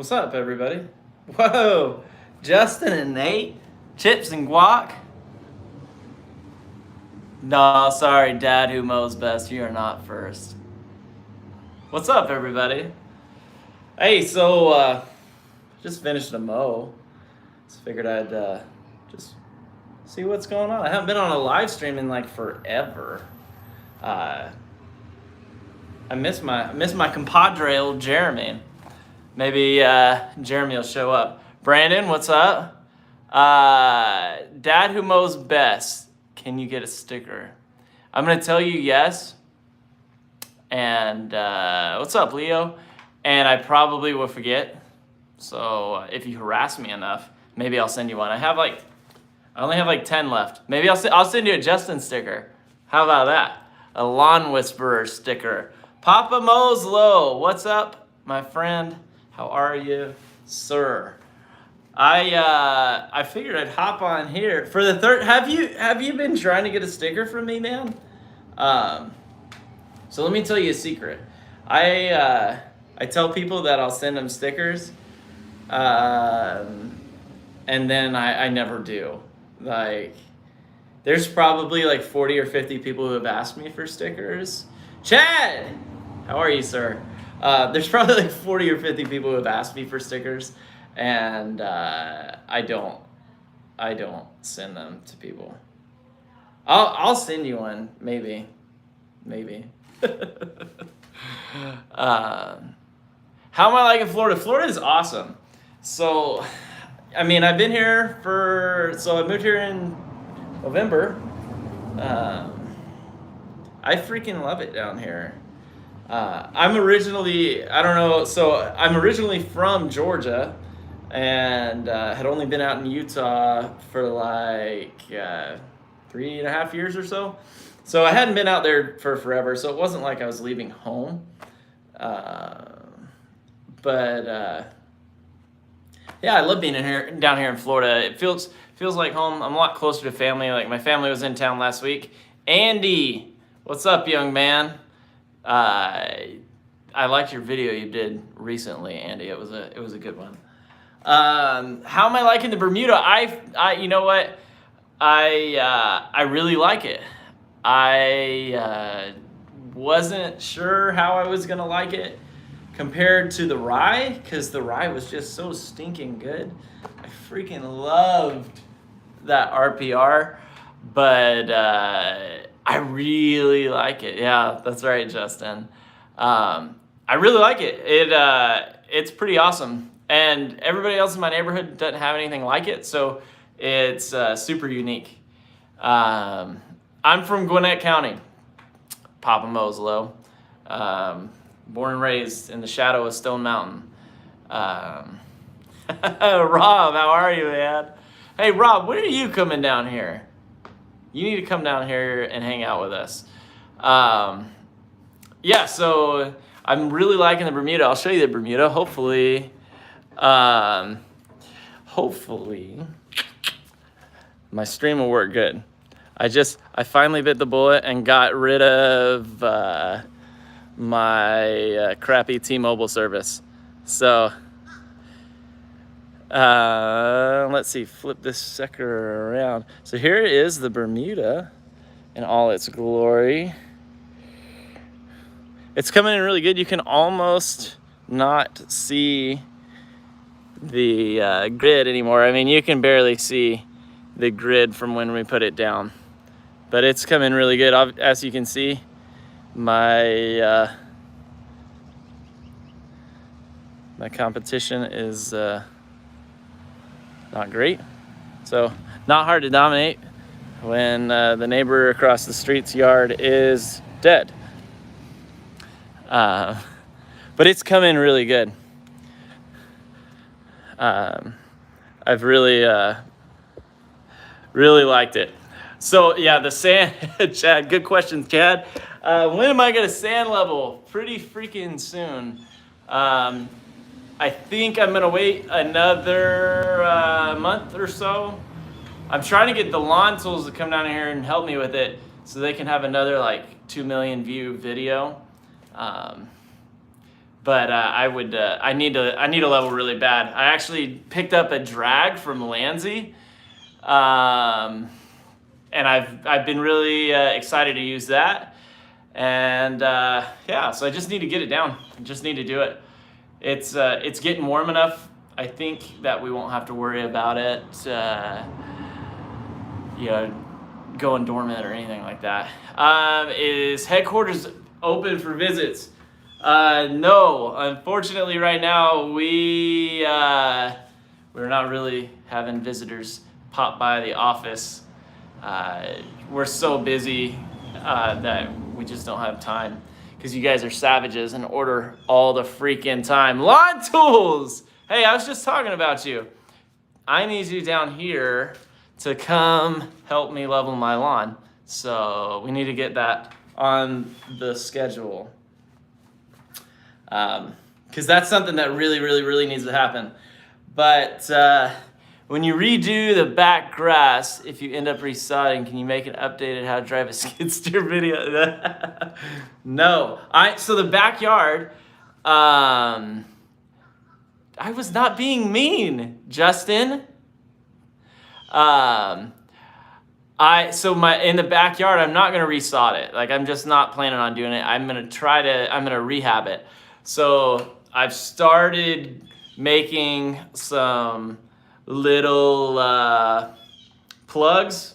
What's up, everybody? Whoa, Justin and Nate, chips and guac. No, sorry, Dad who mows best. You are not first. What's up, everybody? Hey, so just finished a mow. Just figured I'd just see what's going on. I haven't been on a live stream in like forever. I miss my compadre, old Jeremy. Maybe Jeremy will show up. Brandon, what's up? Dad who mows best. Can you get a sticker? I'm gonna tell you yes. And what's up, Leo? And I probably will forget. So if you harass me enough, maybe I'll send you one. I only have like 10 left. Maybe I'll send you a Justin sticker. How about that? A lawn whisperer sticker. Papa Mo's Low, what's up, my friend? How are you, sir? I figured I'd hop on here for the third. Have you been trying to get a sticker from me, man? So let me tell you a secret. I tell people that I'll send them stickers, and then I never do. Like, there's probably like 40 or 50 people who have asked me for stickers. Chad, how are you, sir? There's probably like 40 or 50 people who have asked me for stickers, and I don't send them to people. I'll send you one, maybe. How am I liking Florida? Florida is awesome. So, I mean, I've been here I moved here in November. I freaking love it down here. I'm originally from Georgia, and had only been out in Utah for like 3.5 years or so. So I hadn't been out there for forever, so it wasn't like I was leaving home. Yeah, I love being down here in Florida. It feels like home. I'm a lot closer to family. Like, my family was in town last week. Andy, what's up, young man? I liked your video you did recently, Andy. It was a good one. How am I liking the Bermuda? You know what? I really like it. I wasn't sure how I was gonna like it compared to the rye, because the rye was just so stinking good. I freaking loved that RPR, but I really like it. Yeah, that's right, Justin. I really like it. It's pretty awesome, and everybody else in my neighborhood doesn't have anything like it, so it's super unique. I'm from Gwinnett County, Papa Mo's Low. Born and raised in the shadow of Stone Mountain. Rob, how are you, man? Hey, Rob, when are you coming down here? You need to come down here and hang out with us. Yeah, so I'm really liking the Bermuda. I'll show you the Bermuda. Hopefully, my stream will work good. I finally bit the bullet and got rid of my crappy T-Mobile service. So let's see, flip this sucker around. So here is the Bermuda in all its glory. It's coming in really good. You can almost not see the grid anymore. I mean, you can barely see the grid from when we put it down, but it's coming really good. As you can see, my competition is not great, so not hard to dominate when the neighbor across the street's yard is dead. But it's coming really good. I've really liked it. So yeah, the sand, Chad, good question, Chad. When am I gonna sand level? Pretty freaking soon. I think I'm gonna wait another month or so. I'm trying to get the lawn tools to come down here and help me with it, so they can have another like 2 million view video. But I need a level really bad. I actually picked up a drag from Lanzy, and I've been really excited to use that. And yeah, so I just need to get it down. I just need to do it. It's getting warm enough. I think that we won't have to worry about it, going dormant or anything like that. Is headquarters open for visits? No, unfortunately, right now we're not really having visitors pop by the office. We're so busy that we just don't have time, because you guys are savages and order all the freaking time. Lawn tools! Hey, I was just talking about you. I need you down here to come help me level my lawn. So we need to get that on the schedule. Because that's something that really, really, really needs to happen. But when you redo the back grass, if you end up resodding, can you make an updated how to drive a skid steer video? No. So the backyard, I was not being mean, Justin. In the backyard, I'm not gonna resod it. Like, I'm just not planning on doing it. I'm gonna rehab it. So I've started making some little plugs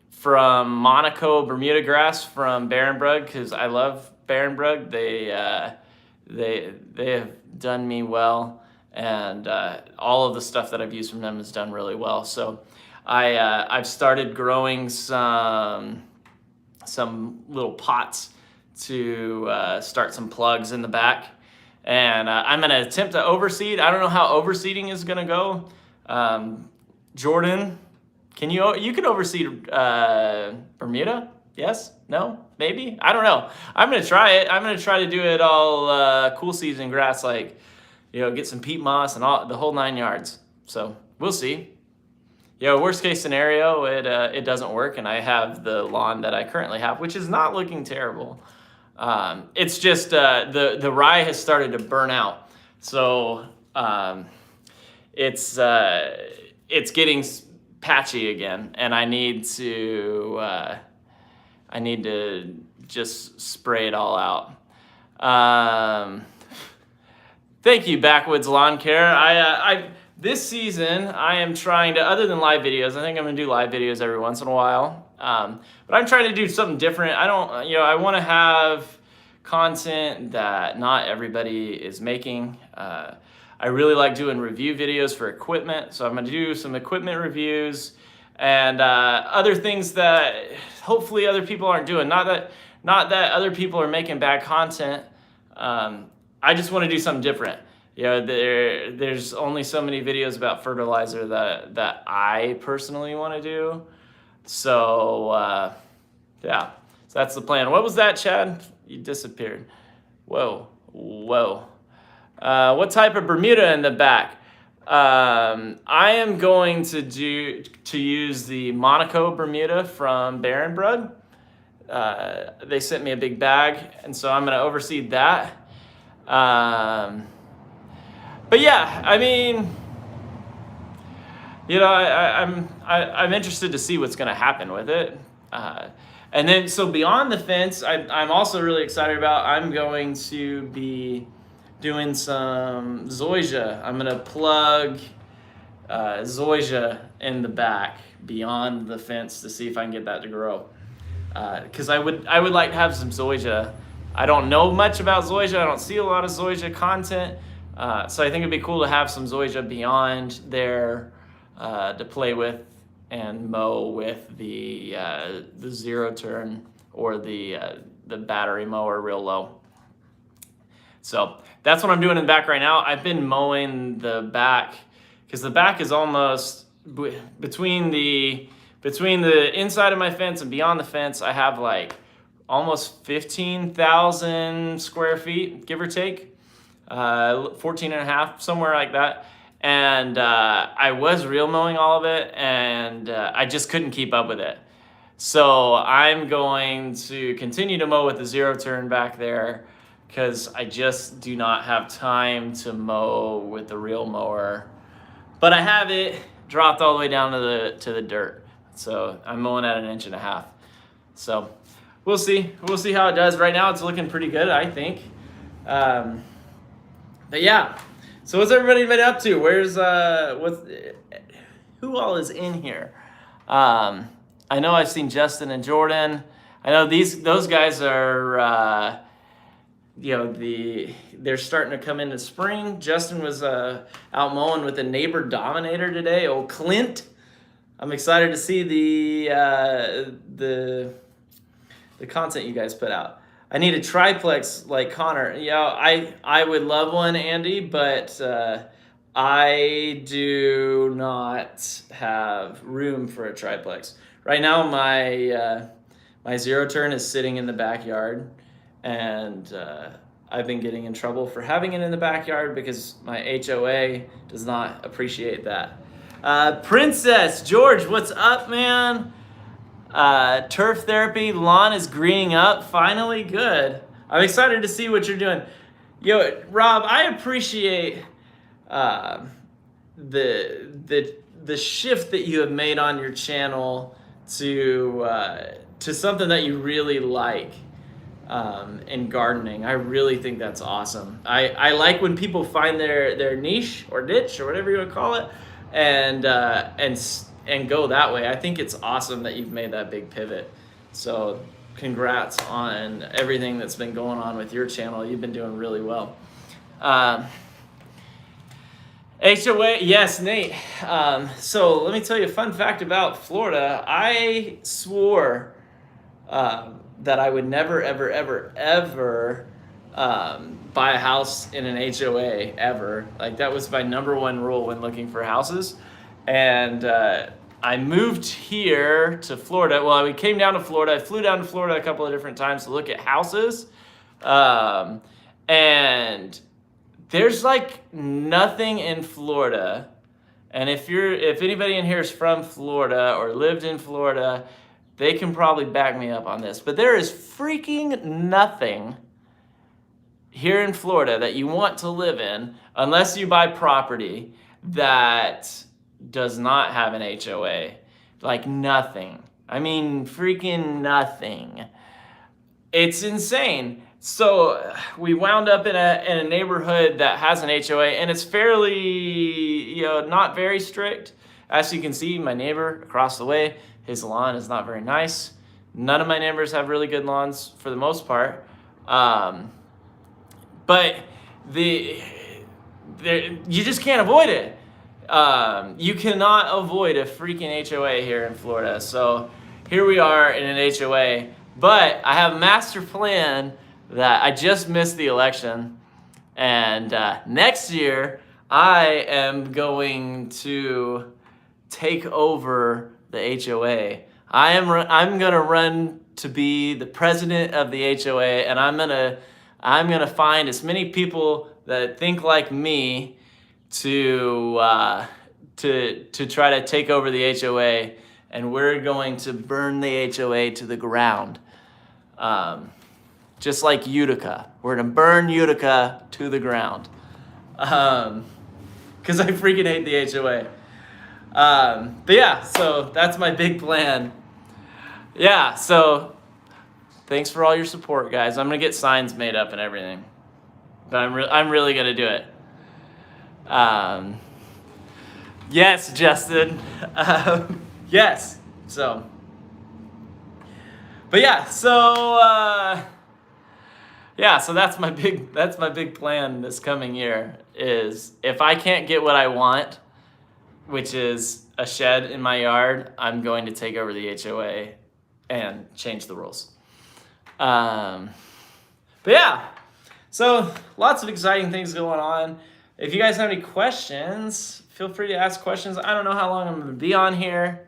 from Monaco Bermuda grass from Barenbrug, because I love Barenbrug. They have done me well, and all of the stuff that I've used from them has done really well. So I've started growing some little pots to start some plugs in the back, and I'm gonna attempt to overseed. I don't know how overseeding is gonna go. Jordan, can you can overseed Bermuda? Yes? No? Maybe? I don't know. I'm gonna try it. I'm gonna try to do it all cool season grass, like, get some peat moss and all the whole 9 yards. So we'll see. Worst case scenario, it doesn't work, and I have the lawn that I currently have, which is not looking terrible. It's just the rye has started to burn out, so it's getting patchy again, and I need to just spray it all out. Thank you, Backwoods Lawn Care. This season, I am trying to, other than live videos, I think I'm gonna do live videos every once in a while. But I'm trying to do something different. I want to have content that not everybody is making. I really like doing review videos for equipment, so I'm gonna do some equipment reviews and other things that hopefully other people aren't doing. Not that other people are making bad content. I just want to do something different. There's only so many videos about fertilizer that I personally want to do. So yeah, so that's the plan. What was that, Chad? You disappeared. Whoa. What type of Bermuda in the back? I am going to use the Monaco Bermuda from Barenbrug. They sent me a big bag, and so I'm going to overseed that. But yeah, I mean, I'm interested to see what's going to happen with it. And then, so beyond the fence, I'm also really excited about, I'm going to be doing some zoysia. I'm going to plug zoysia in the back beyond the fence to see if I can get that to grow. Because I would like to have some zoysia. I don't know much about zoysia. I don't see a lot of zoysia content. So I think it'd be cool to have some zoysia beyond there to play with and mow with the zero turn or the battery mower real low. So that's what I'm doing in the back right now. I've been mowing the back because the back is almost between the inside of my fence and beyond the fence. I have like almost 15,000 square feet, give or take, 14 and a half, somewhere like that. And I was real mowing all of it, and I just couldn't keep up with it. So I'm going to continue to mow with the zero turn back there, because I just do not have time to mow with the real mower. But I have it dropped all the way down to the dirt. So I'm mowing at 1.5 inches. So we'll see. We'll see how it does. Right now it's looking pretty good, I think. But yeah. So what's everybody been up to? Who all is in here? I know I've seen Justin and Jordan. I know those guys are they're starting to come into spring. Justin was out mowing with a neighbor dominator today, old Clint. I'm excited to see the content you guys put out. I need a triplex like Connor. I would love one, Andy, but I do not have room for a triplex. Right now my zero turn is sitting in the backyard, and I've been getting in trouble for having it in the backyard because my HOA does not appreciate that. Princess George, what's up, man? Turf therapy, lawn is greening up. Finally, good. I'm excited to see what you're doing. Yo, Rob, I appreciate the shift that you have made on your channel to something that you really like in gardening. I really think that's awesome. I like when people find their niche or niche or whatever you want to call it, and go that way. I think it's awesome that you've made that big pivot. So congrats on everything that's been going on with your channel. You've been doing really well. HOA, yes, Nate. So let me tell you a fun fact about Florida. I swore that I would never, ever, ever, ever buy a house in an HOA ever. Like, that was my #1 rule when looking for houses. And I moved here to Florida. Well, we came down to Florida. I flew down to Florida a couple of different times to look at houses. And there's like nothing in Florida. And if anybody in here is from Florida or lived in Florida, they can probably back me up on this. But there is freaking nothing here in Florida that you want to live in, unless you buy property that does not have an HOA. Like nothing. I mean, freaking nothing. It's insane. So we wound up in a neighborhood that has an HOA, and it's fairly, not very strict. As you can see, my neighbor across the way, his lawn is not very nice. None of my neighbors have really good lawns for the most part. But you just can't avoid it. You cannot avoid a freaking HOA here in Florida. So here we are in an HOA, but I have a master plan that I just missed the election. And next year, I am going to take over the HOA. I'm gonna run to be the president of the HOA, and I'm gonna find as many people that think like me to try to take over the HOA, and we're going to burn the HOA to the ground. Just like Utica. We're gonna burn Utica to the ground. Because I freaking hate the HOA. But yeah, so that's my big plan. Yeah, so thanks for all your support, guys. I'm gonna get signs made up and everything. But I'm really gonna do it. Yes, Justin. Yes. So. But yeah, so so that's my big plan this coming year, is if I can't get what I want, which is a shed in my yard, I'm going to take over the HOA and change the rules. But yeah, so lots of exciting things going on. If you guys have any questions, feel free to ask questions. I don't know how long I'm going to be on here.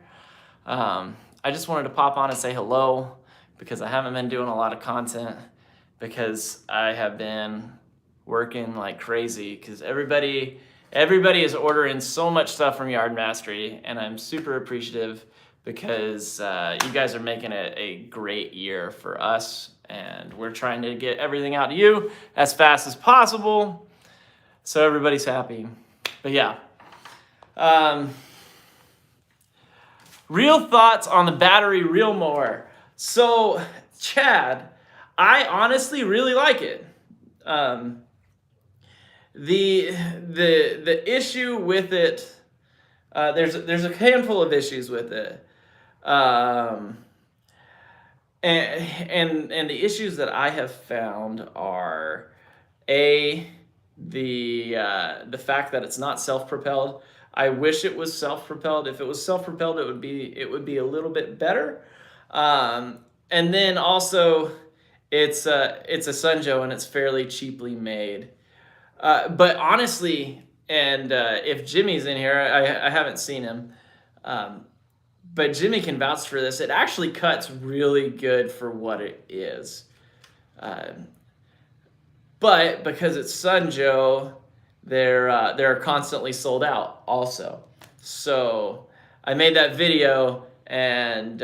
I just wanted to pop on and say hello, because I haven't been doing a lot of content, because I have been working like crazy, because everybody is ordering so much stuff from Yard Mastery, and I'm super appreciative, because you guys are making it a great year for us and we're trying to get everything out to you as fast as possible so everybody's happy. But yeah. Real thoughts on the battery reel mower. So, Chad, I honestly really like it. The issue with it, there's a handful of issues with it. And the issues that I have found are the fact that it's not self-propelled. I wish it was self-propelled. If it was self-propelled, it would be a little bit better. And then also, it's a Sunjo and it's fairly cheaply made. But honestly, and if Jimmy's in here, I haven't seen him. But Jimmy can vouch for this. It actually cuts really good for what it is. But because it's Sunjo, they're constantly sold out also. So I made that video and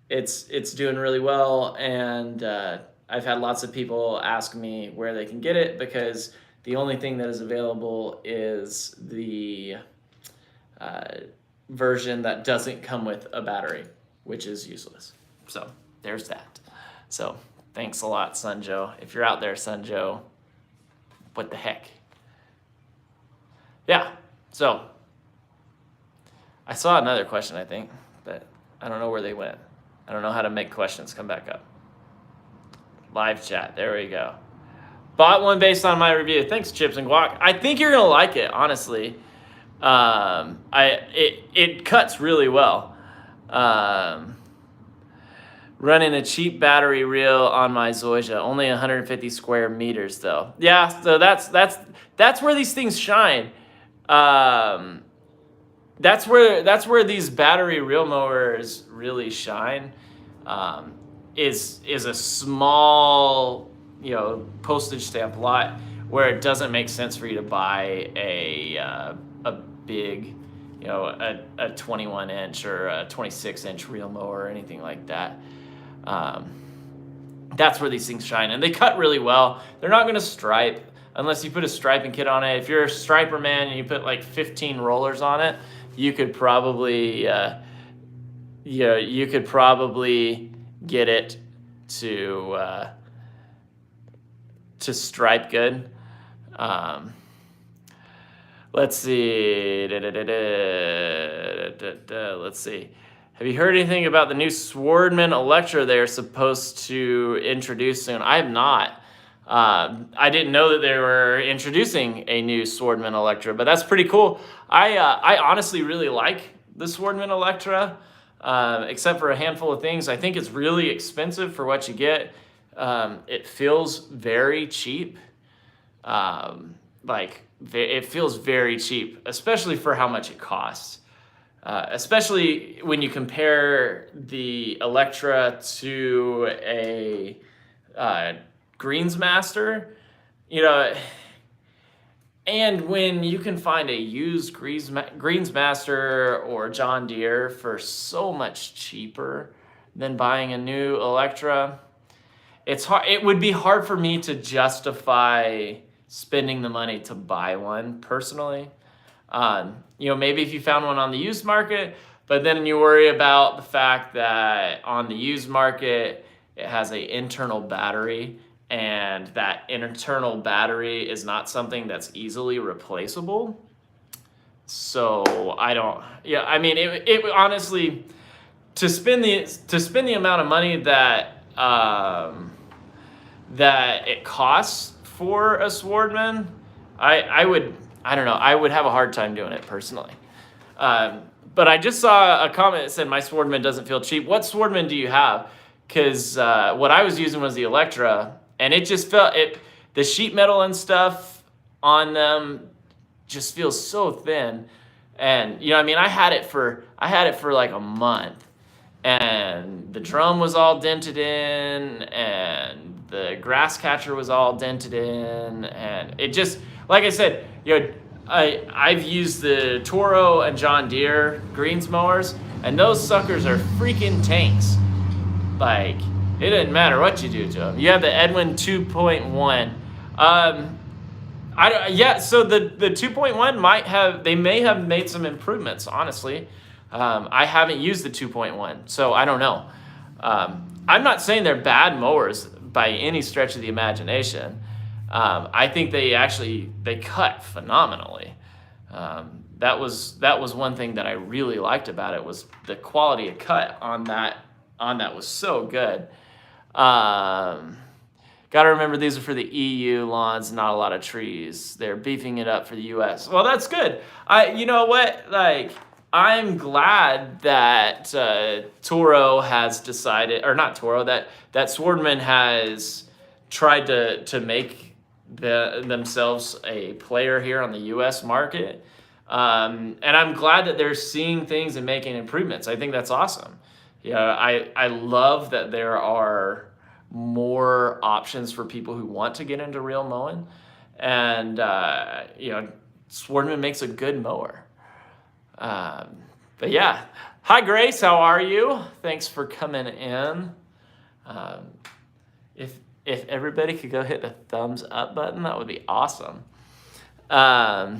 it's doing really well. And I've had lots of people ask me where they can get it because the only thing that is available is the version that doesn't come with a battery, which is useless. So there's that. So thanks a lot, Sunjo. If you're out there, Sunjo, what the heck? Yeah, so I saw another question, I think, but I don't know where they went. I don't know how to make questions come back up. Live chat, there we go. Bought one based on my review. Thanks, Chips and Guac. I think you're gonna like it, honestly. It cuts really well. Running a cheap battery reel on my Zoysia, only 150 square meters though. Yeah, so that's where these things shine. That's where these battery reel mowers really shine. Is a small, postage stamp lot where it doesn't make sense for you to buy a big, a 21 inch or a 26 inch reel mower or anything like that. That's where these things shine, and they cut really well. They're not going to stripe unless you put a striping kit on it. If you're a striper man and you put like 15 rollers on it, you could probably get it to stripe good. Let's see. Let's see. Have you heard anything about the new Swordman Electra they're supposed to introduce soon? I have not. I didn't know that they were introducing a new Swordman Electra, but that's pretty cool. I honestly really like the Swordman Electra, except for a handful of things. I think it's really expensive for what you get. It feels very cheap. It feels very cheap, especially for how much it costs. Especially when you compare the Electra to a Greensmaster, and when you can find a used Greensmaster or John Deere for so much cheaper than buying a new Electra, it's hard. It would be hard for me to justify spending the money to buy one personally. Maybe if you found one on the used market, but then you worry about the fact that on the used market, it has an internal battery, and that internal battery is not something that's easily replaceable. So it honestly, to spend the amount of money that it costs for a Swordman, I would have a hard time doing it personally. But I just saw a comment that said my Swordman doesn't feel cheap. What Swordman do you have? Because what I was using was the Electra, and it just felt the sheet metal and stuff on them just feels so thin. And I had it for like a month, and the drum was all dented in, and the grass catcher was all dented in, and it just, like I said, I've used the Toro and John Deere greens mowers, and those suckers are freaking tanks. Like, It didn't matter what you do to them. You have the Edwin 2.1. So the 2.1 may have made some improvements, honestly. I haven't used the 2.1, so I don't know. I'm not saying they're bad mowers by any stretch of the imagination. I think they cut phenomenally. That was one thing that I really liked about it, was the quality of cut on that was so good. Got to remember these are for the EU lawns, not a lot of trees. They're beefing it up for the US. Well, that's good. You know what? Like, I'm glad that Toro has decided, or not Toro, that Swordman has tried to make themselves a player here on the US market. And I'm glad that they're seeing things and making improvements. I think that's awesome. I love that there are more options for people who want to get into real mowing. And, Swordman makes a good mower. But yeah. Hi, Grace. How are you? Thanks for coming in. If everybody could go hit the thumbs up button, that would be awesome. I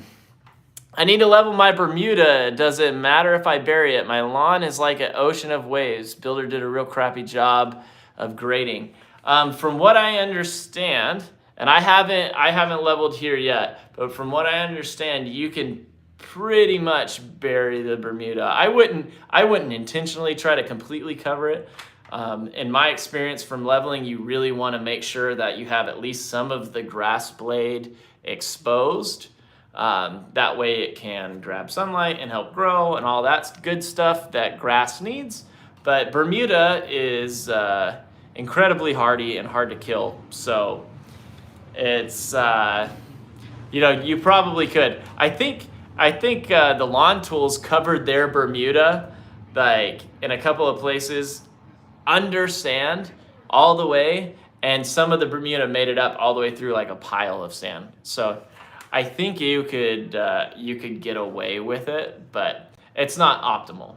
need to level my Bermuda. Does it matter if I bury it? My lawn is like an ocean of waves. Builder did a real crappy job of grading. From what I understand, and I haven't leveled here yet, but from what I understand, you can pretty much bury the Bermuda. I wouldn't intentionally try to completely cover it. In my experience from leveling, you really want to make sure that you have at least some of the grass blade exposed. That way it can grab sunlight and help grow and all that good stuff that grass needs. But Bermuda is incredibly hardy and hard to kill. So it's, you probably could. I think the lawn tools covered their Bermuda, like in a couple of places, under sand all the way, and some of the Bermuda made it up all the way through like a pile of sand. So I think you could get away with it, but it's not optimal,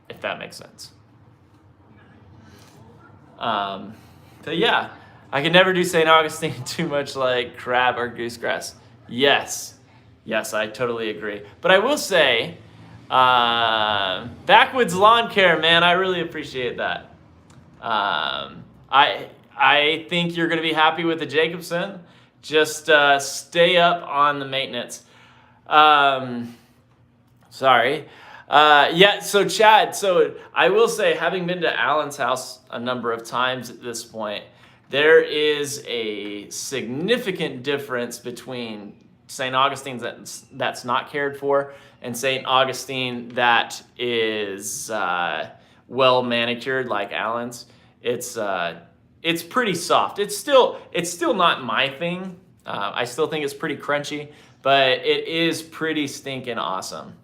if that makes sense. But yeah, I can never do St. Augustine too much like crab or goosegrass. Yes, I totally agree. But I will say, Backwoods Lawn Care, man, I really appreciate that. I think you're going to be happy with the Jacobson. Just stay up on the maintenance. Sorry. So Chad, so I will say, having been to Alan's house a number of times at this point, there is a significant difference between St. Augustine's that's not cared for and St. Augustine that is well manicured like Alan's. It's pretty soft. It's still not my thing. I still think it's pretty crunchy, but it is pretty stinking awesome.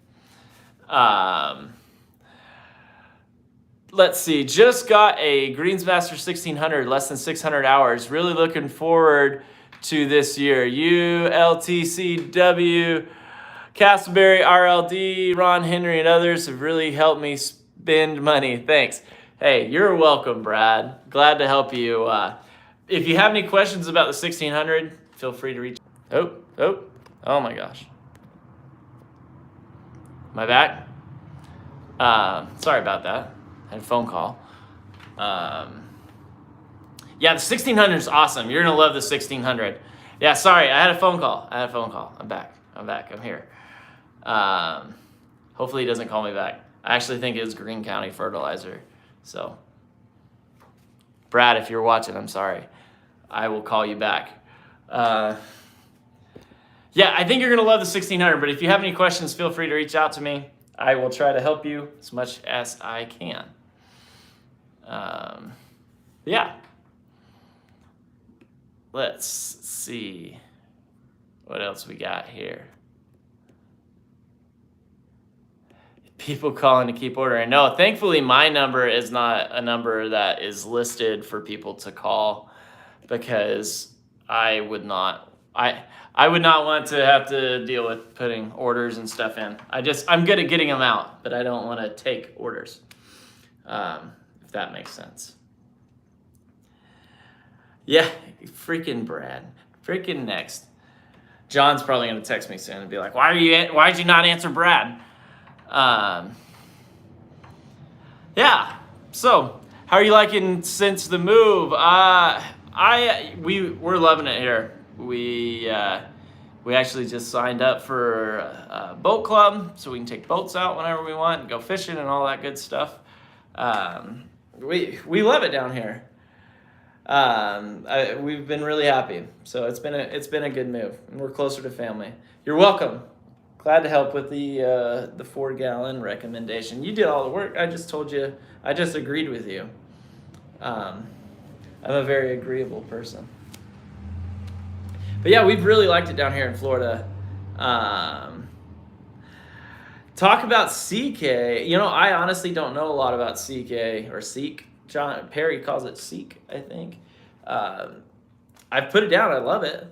Let's see. Just got a Greensmaster 1600, less than 600 hours. Really looking forward to this year. ULTCW, Castleberry, RLD, Ron Henry, and others have really helped me spend money. Thanks. Hey, you're welcome, Brad. Glad to help you. If you have any questions about the 1600, feel free to reach. Oh my gosh. Am I back? Sorry about that. I had a phone call. Yeah, the 1600 is awesome. You're gonna love the 1600. Yeah, sorry, I had a phone call. I'm back. I'm here. Hopefully he doesn't call me back. I actually think it was Greene County Fertilizer. So, Brad, if you're watching, I'm sorry. I will call you back. Yeah, I think you're going to love the 1600, but if you have any questions, feel free to reach out to me. I will try to help you as much as I can. Yeah. Let's see what else we got here. People calling to keep ordering. No, thankfully my number is not a number that is listed for people to call, because I would not want to have to deal with putting orders and stuff in. I'm good at getting them out, but I don't want to take orders, if that makes sense. Yeah, freaking Brad. Freaking next. John's probably gonna text me soon and be like, why'd you not answer Brad? Um, yeah. So, how are you liking since the move? We're loving it here. We actually just signed up for a boat club, so we can take boats out whenever we want and go fishing and all that good stuff. We love it down here. We've been really happy, so it's been a good move, and we're closer to family. You're welcome. Glad to help with the 4-gallon recommendation. You did all the work. I just told you. I just agreed with you. I'm a very agreeable person. But yeah, we've really liked it down here in Florida. Talk about CK. You know, I honestly don't know a lot about CK or Seek. John Perry calls it Seek, I think. I've put it down. I love it.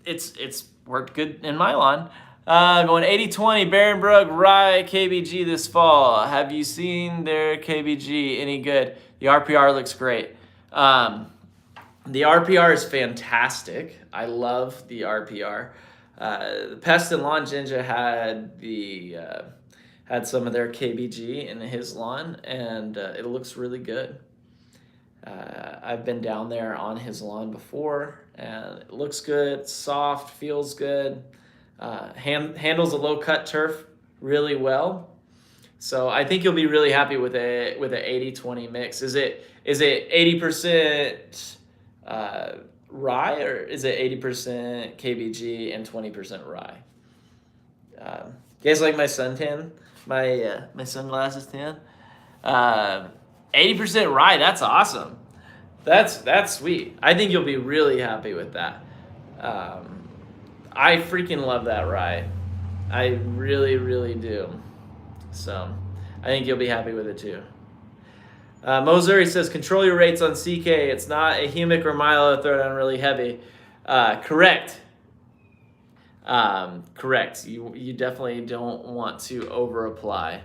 It's worked good in my lawn. Going 80-20 Barronbrook Rye KBG this fall. Have you seen their KBG any good? The RPR looks great. The RPR is fantastic. I love the RPR. The Pest and Lawn Ginger had some of their KBG in his lawn, and it looks really good. I've been down there on his lawn before, and it looks good, soft, feels good, handles a low-cut turf really well. So I think you'll be really happy with an 80-20 mix. Is it 80% rye, or is it 80% KBG and 20% rye? You guys like my suntan? My sunglasses tan? 80% rye, that's awesome. That's sweet. I think you'll be really happy with that. I freaking love that rye. I really, really do. So I think you'll be happy with it too. Mosuri says, control your rates on CK. It's not a humic or Milo, throw down really heavy. Correct. Correct. You definitely don't want to over apply.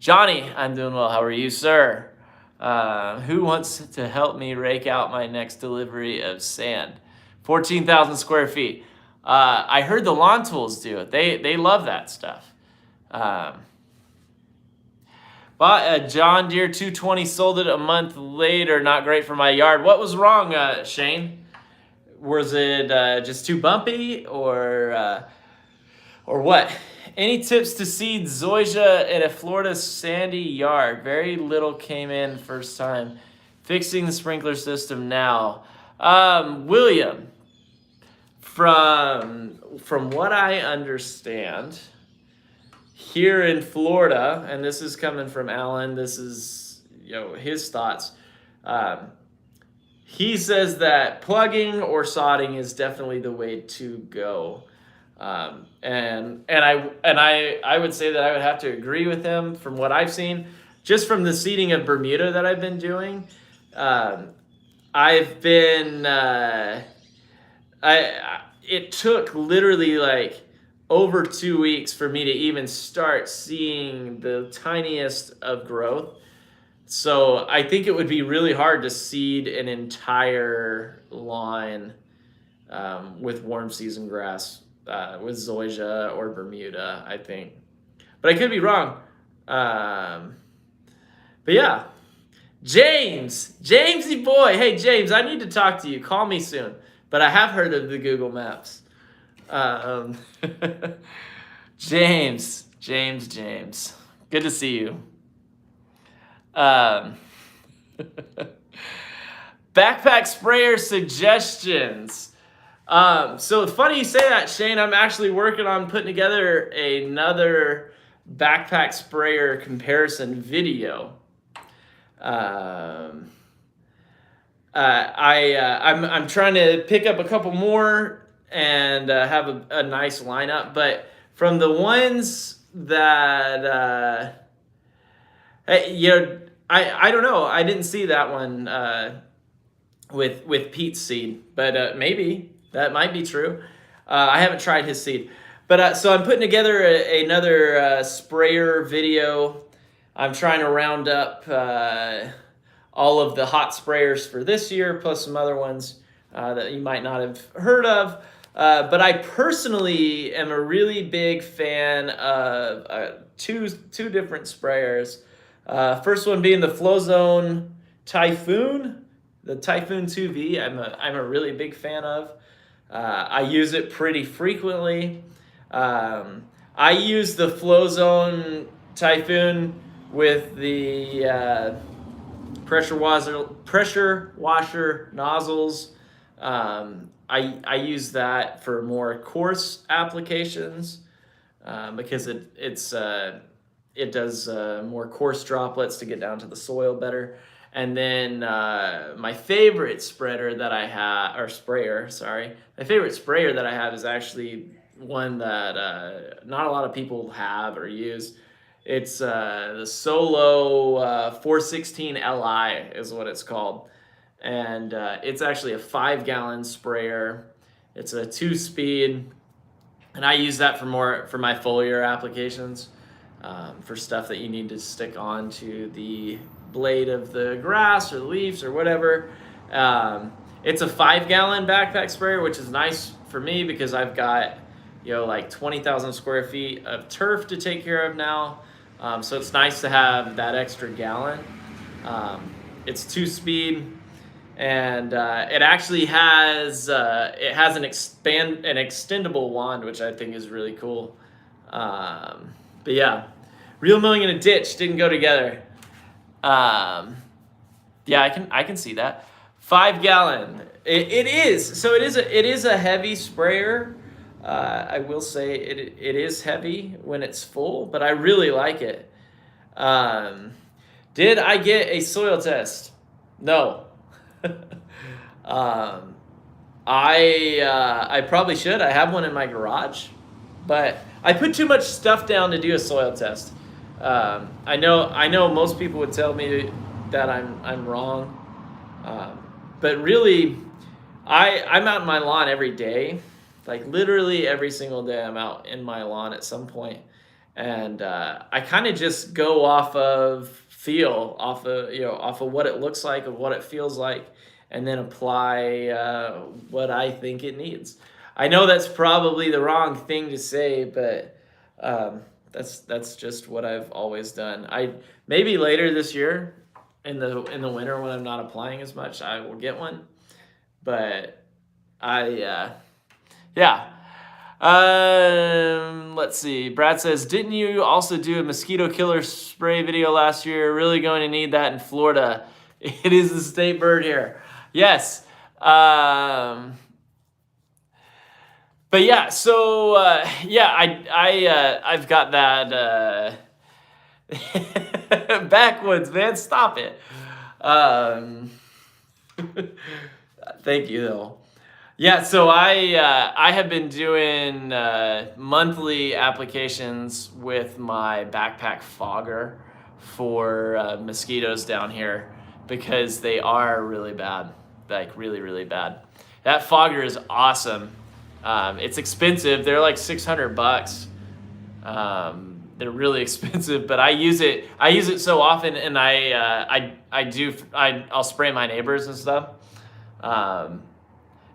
Johnny, I'm doing well. How are you, sir? Who wants to help me rake out my next delivery of sand? 14,000 square feet. I heard the lawn tools do it. They love that stuff. Bought a John Deere 220, sold it a month later. Not great for my yard. What was wrong, Shane? Was it just too bumpy, or what? Any tips to seed zoysia in a Florida sandy yard? Very little came in first time. Fixing the sprinkler system now. William, from what I understand, here in Florida, and this is coming from Alan, this is his thoughts. He says that plugging or sodding is definitely the way to go. And I would say that I would have to agree with him from what I've seen, just from the seeding of Bermuda that I've been doing. It took literally like over 2 weeks for me to even start seeing the tiniest of growth. So I think it would be really hard to seed an entire lawn with warm season grass, with zoysia or Bermuda, I think. But I could be wrong. But yeah. Jamesy boy. Hey, James, I need to talk to you. Call me soon. But I have heard of the Google Maps. James. Good to see you. Backpack sprayer suggestions. So funny you say that, Shane. I'm actually working on putting together another backpack sprayer comparison video. I'm trying to pick up a couple more and have a nice lineup, but from the ones that I don't know. I didn't see that one with Pete's seed, but maybe that might be true. I haven't tried his seed, but so I'm putting together another sprayer video. I'm trying to round up all of the hot sprayers for this year, plus some other ones that you might not have heard of. But I personally am a really big fan of two different sprayers. First one being the FlowZone Typhoon, the Typhoon 2V. I'm a really big fan of. I use it pretty frequently. I use the FlowZone Typhoon with the pressure washer nozzles. I use that for more coarse applications because it does more coarse droplets to get down to the soil better. And then my favorite spreader that I have, or sprayer, sorry, my favorite sprayer that I have is actually one that not a lot of people have or use. It's the Solo 416 Li is what it's called. And it's actually a 5-gallon sprayer. It's a 2-speed, and I use that for my foliar applications, for stuff that you need to stick onto the blade of the grass or the leaves or whatever. It's a 5-gallon backpack sprayer, which is nice for me because I've got like 20,000 square feet of turf to take care of now. So it's nice to have that extra gallon. It's 2-speed. And it actually has an extendable wand, which I think is really cool. But yeah, real milling in a ditch didn't go together. Yeah, I can see that. 5-gallon. It is a heavy sprayer. I will say it is heavy when it's full, but I really like it. Did I get a soil test? No. I probably should. I have one in my garage, but I put too much stuff down to do a soil test. I know most people would tell me that I'm wrong, but really, I'm out in my lawn every day, like literally every single day. I'm out in my lawn at some point, and I kind of just go off of feel, off of what it looks like, of what it feels like, and then apply what I think it needs. I know that's probably the wrong thing to say, but that's just what I've always done. Maybe later this year, in the winter when I'm not applying as much, I will get one. But yeah. Let's see. Brad says, didn't you also do a mosquito killer spray video last year? Really going to need that in Florida. It is the state bird here. Yes. But yeah, so I've got that backwoods, man. Stop it. Thank you though. Yeah, so I have been doing monthly applications with my backpack fogger for mosquitoes down here because they are really bad, like really, really bad. That fogger is awesome. It's expensive. They're like $600. They're really expensive, but I use it so often, and I'll spray my neighbors and stuff.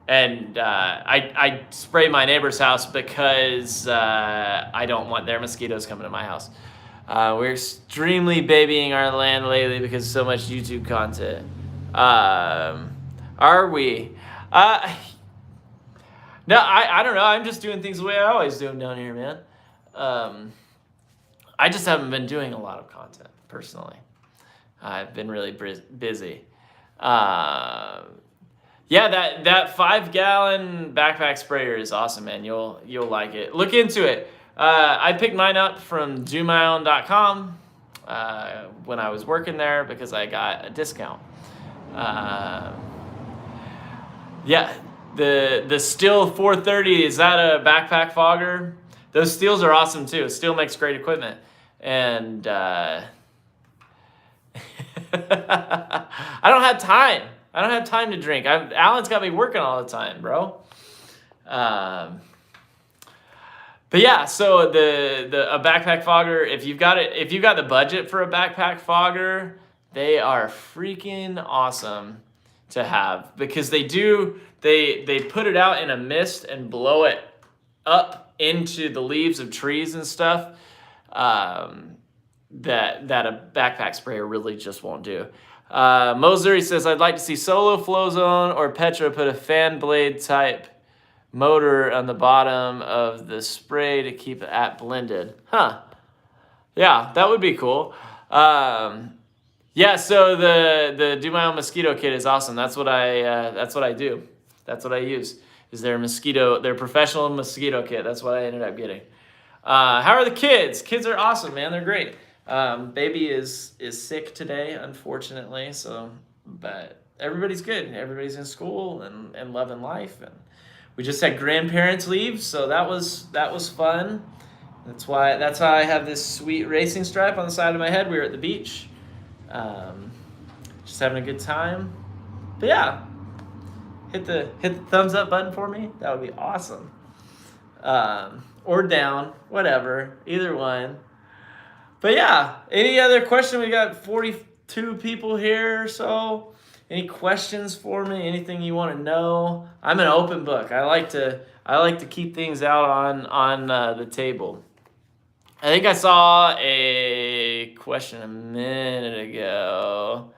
And I spray my neighbor's house because I don't want their mosquitoes coming to my house. We're extremely babying our land lately because of so much YouTube content. Are we? No, I don't know. I'm just doing things the way I always do them down here, man. I just haven't been doing a lot of content, personally. I've been really busy. Yeah, that 5-gallon backpack sprayer is awesome, man. You'll like it. Look into it. I picked mine up from domyown.com when I was working there because I got a discount. Yeah, the Stihl 430, is that a backpack fogger? Those Stihls are awesome too. Stihl makes great equipment. And I don't have time. I don't have time to drink. Alan's got me working all the time, bro. But yeah, so a backpack fogger, if you've got the budget for a backpack fogger, They are freaking awesome to have because they put it out in a mist and blow it up into the leaves of trees and stuff. That a backpack sprayer really just won't do. Moser says, I'd like to see Solo, Flowzone, or Petra put a fan blade type motor on the bottom of the spray to keep it at blended. Huh. Yeah, that would be cool. Yeah, so the Do My Own Mosquito Kit is awesome. That's what I do. That's what I use. Is their professional mosquito kit. That's what I ended up getting. How are the kids? Kids are awesome, man. They're great. Baby is sick today, unfortunately. So, but everybody's good. Everybody's in school and loving life. And we just had grandparents leave, so that was fun. That's how I have this sweet racing stripe on the side of my head. We were at the beach, just having a good time. But yeah, hit the thumbs up button for me. That would be awesome. Or down, whatever, either one. But yeah, any other question? We got 42 people here or so. Any questions for me? Anything you want to know? I'm an open book. I like to keep things out on the table. I think I saw a question a minute ago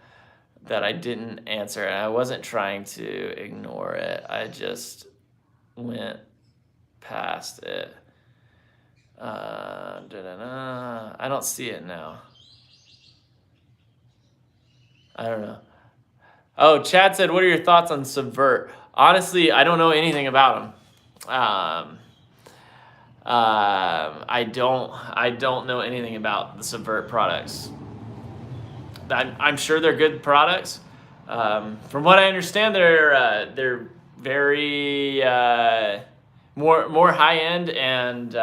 that I didn't answer, and I wasn't trying to ignore it. I just went past it. I don't see it now. I don't know. Oh, Chad said, what are your thoughts on Subvert? Honestly, I don't know anything about them. I don't know anything about the Subvert products. I'm sure they're good products. From what I understand, they're very more high end, and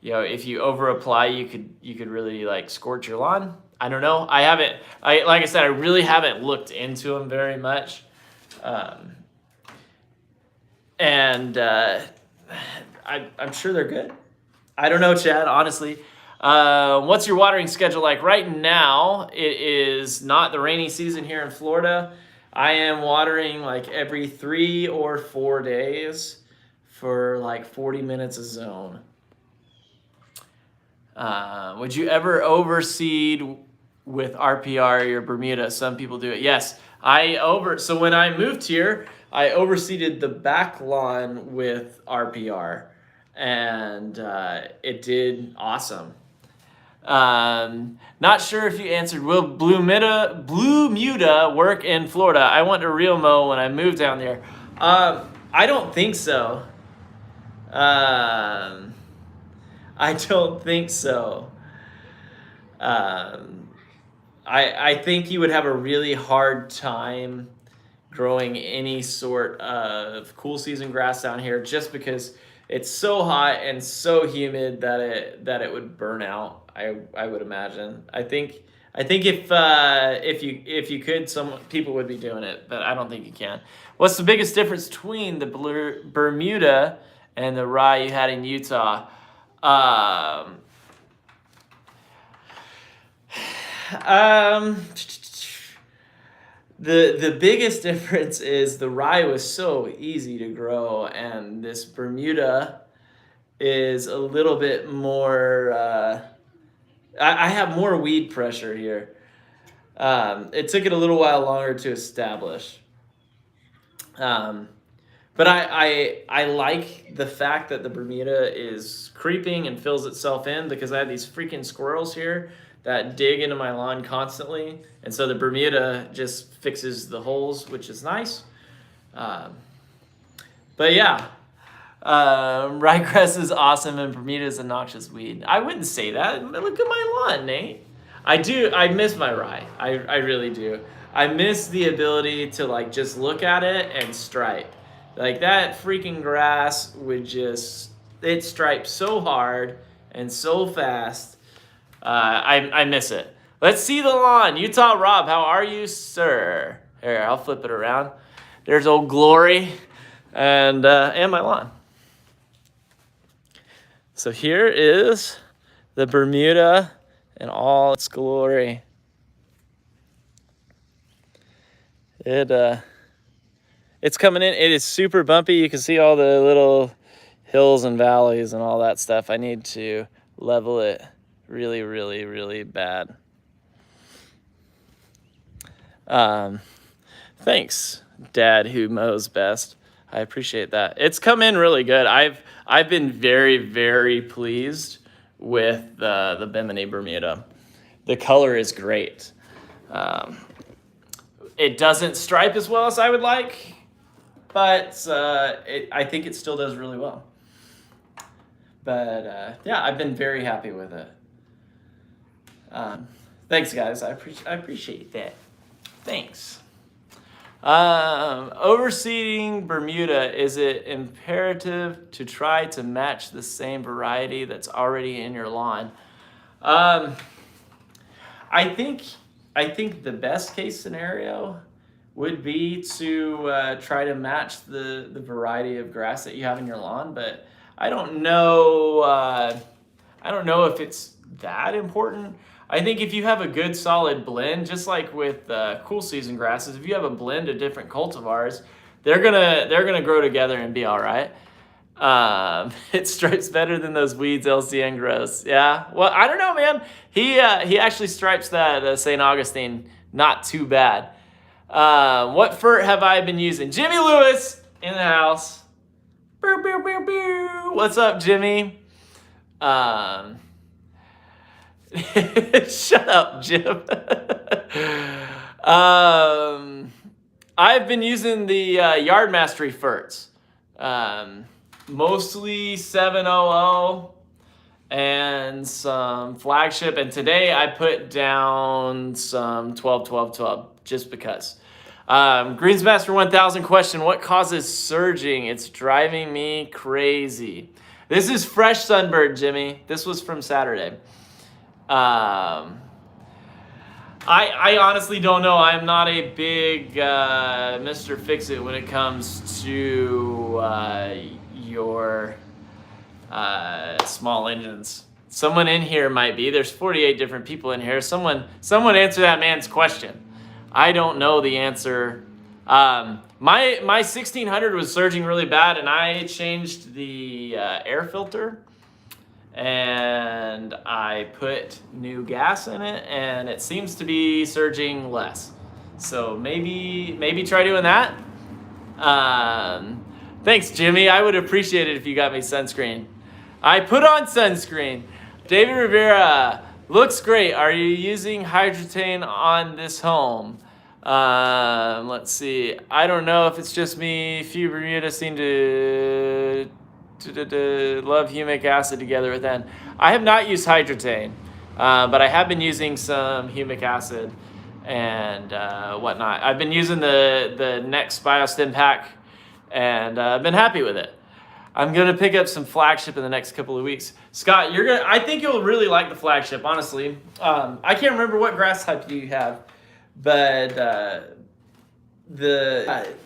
if you over apply, you could really like scorch your lawn. I don't know. Like I said, I really haven't looked into them very much, and I'm sure they're good. I don't know, Chad, honestly. What's your watering schedule like? Right now, it is not the rainy season here in Florida. I am watering like every 3 or 4 days for like 40 minutes a zone. Would you ever overseed with RPR your Bermuda? Some people do it. Yes, so when I moved here, I overseeded the back lawn with RPR, and it did awesome. Not sure if you answered. Will Blue Muda work in Florida? I went to Real Mo when I moved down there. I don't think so. I don't think so. I think you would have a really hard time growing any sort of cool season grass down here, just because it's so hot and so humid that it would burn out. I would imagine. I think if you could, some people would be doing it, but I don't think you can. What's the biggest difference between the Bermuda and the rye you had in Utah? The biggest difference is the rye was so easy to grow, and this Bermuda is a little bit more. I have more weed pressure here. It took it a little while longer to establish. But I like the fact that the Bermuda is creeping and fills itself in, because I have these freaking squirrels here that dig into my lawn constantly. And so the Bermuda just fixes the holes, which is nice. But yeah, ryegrass is awesome and Bermuda is a noxious weed. I wouldn't say that. Look at my lawn, Nate. I miss my rye. I really do. I miss the ability to like just look at it and stripe. Like that freaking grass it stripes so hard and so fast. I miss it. Let's see the lawn. Utah Rob, how are you, sir? Here, I'll flip it around. There's Old Glory and my lawn. So here is the Bermuda in all its glory. It's coming in. It is super bumpy. You can see all the little hills and valleys and all that stuff. I need to level it really, really, really bad. Thanks, Dad, who mows best. I appreciate that. It's come in really good. I've been very, very pleased with the Bimini Bermuda. The color is great. It doesn't stripe as well as I would like, but I think it still does really well. But yeah, I've been very happy with it. Thanks, guys. I appreciate that. Thanks. Overseeding Bermuda, is it imperative to try to match the same variety that's already in your lawn? I think the best case scenario would be to try to match the variety of grass that you have in your lawn, but I don't know. I don't know if it's that important. I think if you have a good solid blend, just like with cool season grasses, if you have a blend of different cultivars, they're gonna grow together and be all right. It stripes better than those weeds LCN grows. Yeah. Well, I don't know, man. He actually stripes that St. Augustine not too bad. What fert have I been using? Jimmy Lewis in the house. Bow, bow, bow, bow. What's up, Jimmy? Shut up, Jim. I've been using the Yard Mastery ferts. Mostly 700 and some flagship. And today I put down some 12 just because. Greensmaster 1000 question, what causes surging? It's driving me crazy. This is fresh sunbird, Jimmy. This was from Saturday. I honestly don't know. I'm not a big Mr. Fix-It when it comes to your small engines. Someone in here might be. There's 48 different people in here. Someone answer that man's question. I don't know the answer. My 1600 was surging really bad, and I changed the air filter, and I put new gas in it, and it seems to be surging less. So maybe try doing that. Thanks, Jimmy. I would appreciate it if you got me sunscreen. I put on sunscreen. David Rivera, looks great. Are you using Hydrotane on this home? Let's see. I don't know if it's just me. Few Bermuda seem to love humic acid together with N. I have not used Hydrotane, but I have been using some humic acid and whatnot. I've been using the Next BioStim pack, and I've been happy with it. I'm gonna pick up some flagship in the next couple of weeks. Scott, I think you'll really like the flagship, honestly. I can't remember what grass type you have, but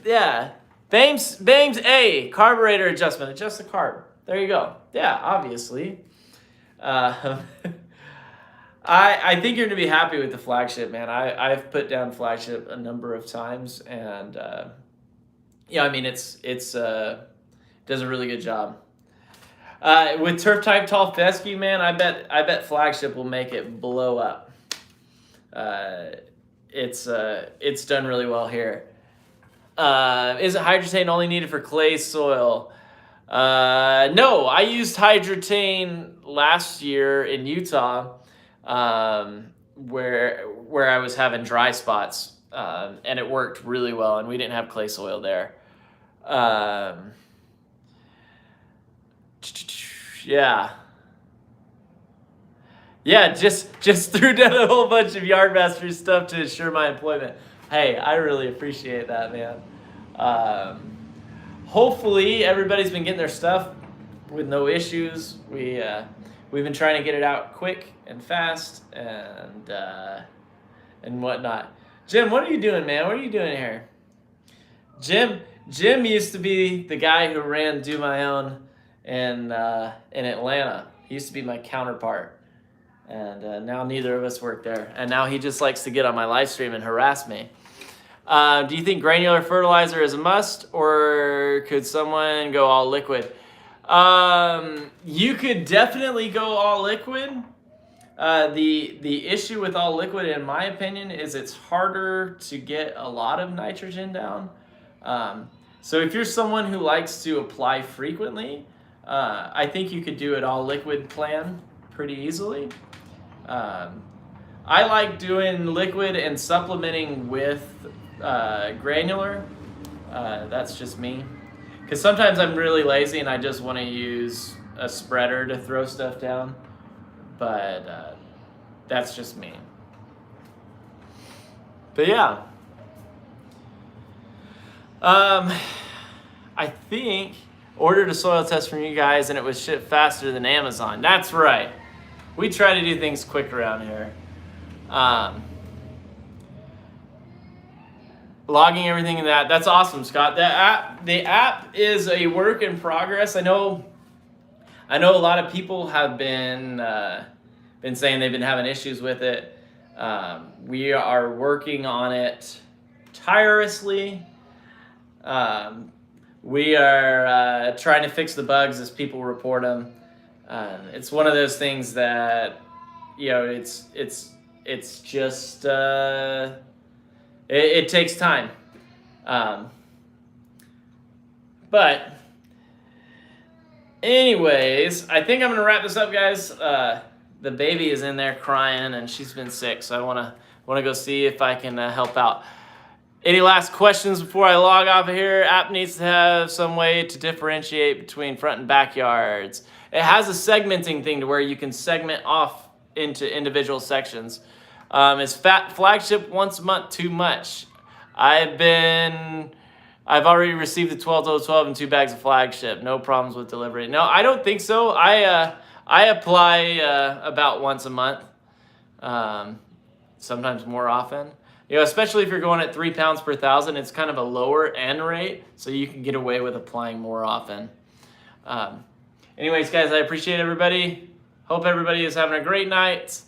yeah. Bames A, carburetor adjustment. Adjust the carb. There you go. Yeah, obviously. I think you're going to be happy with the flagship, man. I've put down flagship a number of times, and yeah, I mean it's does a really good job. With turf type tall fescue, man, I bet flagship will make it blow up. It's done really well here. Is it Hydrotane only needed for clay soil? No, I used Hydrotane last year in Utah, where I was having dry spots, and it worked really well, and we didn't have clay soil there. Yeah. Yeah, just threw down a whole bunch of Yardmaster stuff to assure my employment. Hey, I really appreciate that, man. Hopefully everybody's been getting their stuff with no issues. We've been trying to get it out quick and fast and whatnot. Jim, what are you doing, man? What are you doing here? Jim used to be the guy who ran Do My Own in Atlanta. He used to be my counterpart. And now neither of us work there. And now he just likes to get on my live stream and harass me. Do you think granular fertilizer is a must, or could someone go all liquid? You could definitely go all liquid. The issue with all liquid, in my opinion, is it's harder to get a lot of nitrogen down. So if you're someone who likes to apply frequently, I think you could do an all liquid plan pretty easily. I like doing liquid and supplementing with granular. That's just me. Because sometimes I'm really lazy and I just want to use a spreader to throw stuff down. But that's just me. But yeah. I think ordered a soil test from you guys and it was shipped faster than Amazon. That's right. We try to do things quick around here. Logging everything in that's awesome, Scott. The app is a work in progress. I know a lot of people have been saying they've been having issues with it. We are working on it tirelessly. We are trying to fix the bugs as people report them. It's one of those things that, it's just it takes time. But anyways, I think I'm gonna wrap this up, guys. The baby is in there crying and she's been sick, so I wanna go see if I can help out. Any last questions before I log off of here? App needs to have some way to differentiate between front and backyards. It has a segmenting thing to where you can segment off into individual sections. Is flagship once a month too much? I've already received the 12 and 2 bags of flagship. No problems with delivery. No, I don't think so. I apply about once a month, sometimes more often. Especially if you're going at 3 pounds per thousand, it's kind of a lower N rate, so you can get away with applying more often. Anyways, guys, I appreciate everybody. Hope everybody is having a great night.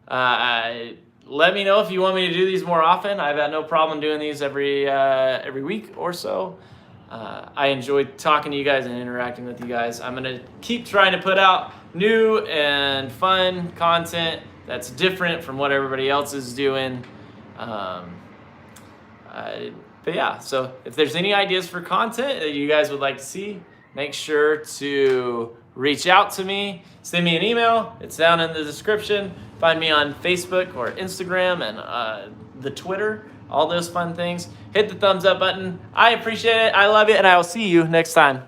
Let me know if you want me to do these more often. I've had no problem doing these every week or so. I enjoy talking to you guys and interacting with you guys. I'm going to keep trying to put out new and fun content that's different from what everybody else is doing. But yeah, so if there's any ideas for content that you guys would like to see, make sure to reach out to me. Send me an email. It's down in the description. Find me on Facebook or Instagram and the Twitter, all those fun things. Hit the thumbs up button. I appreciate it. I love it. And I will see you next time.